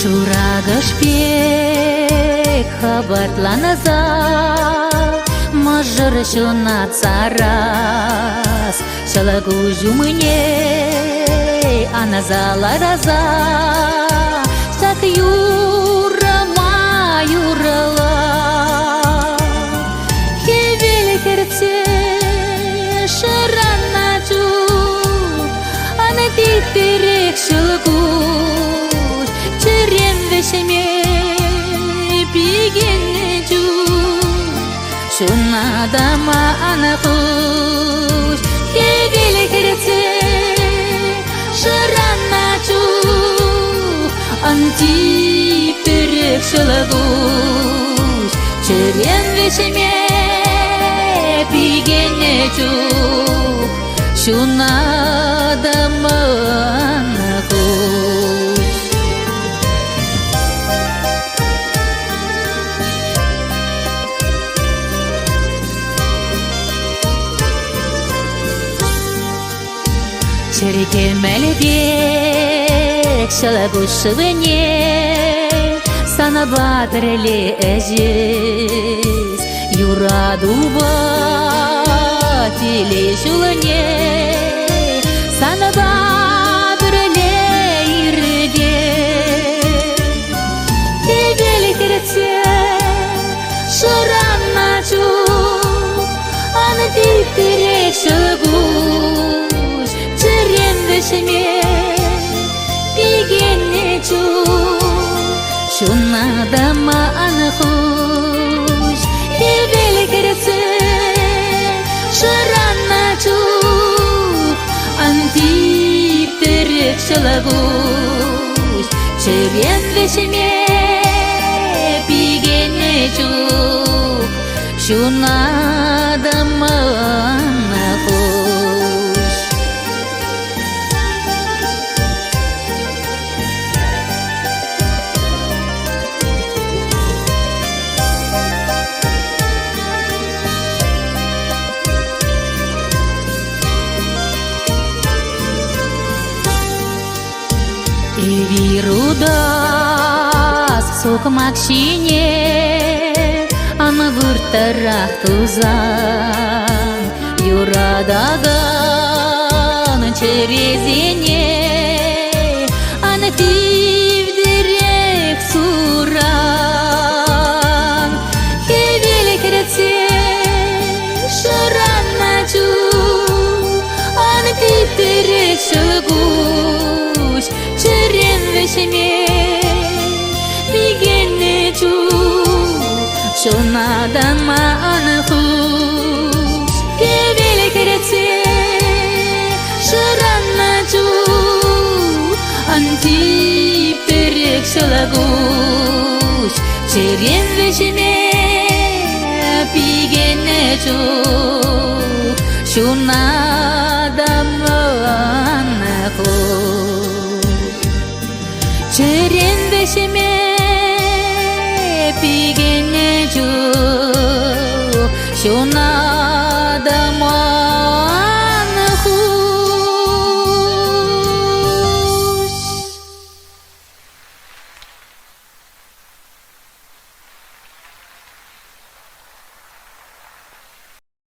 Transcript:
Шурагашпек хабатланаза мажыр шуна царас шалагу жумыне аназалараза сак юрама юрала хевел керце шараначу анати терек шалгуш черем вешеме бигеннечу шунадама анахуш хевел керце шараначу анти терек шалгуш черем вешеме бигеннечу шунадама анахуш Череке мелебек шалабушвене санабадреле эжис юрадуба тиле шулане санабадреле ирде кебеле керце шараначу анти терек шалгуш черем вешеме бигеннечу шунадама анахуш хевел керце шараначу анти терек шалагуш черем вешеме бигеннечу шунадама анахуш Вирудас сокмакшине аны выртарах тузан юрадаган черезене аны тивдерек суран хевел керце шараначу аны тивдерек шалгуш черем вешеме бигеннечу шунадама анахуш хевел керце шараначу анти терек шалагуш черем вешеме бигеннечу шунадама анахуш черем вешеме бигеннечу шуна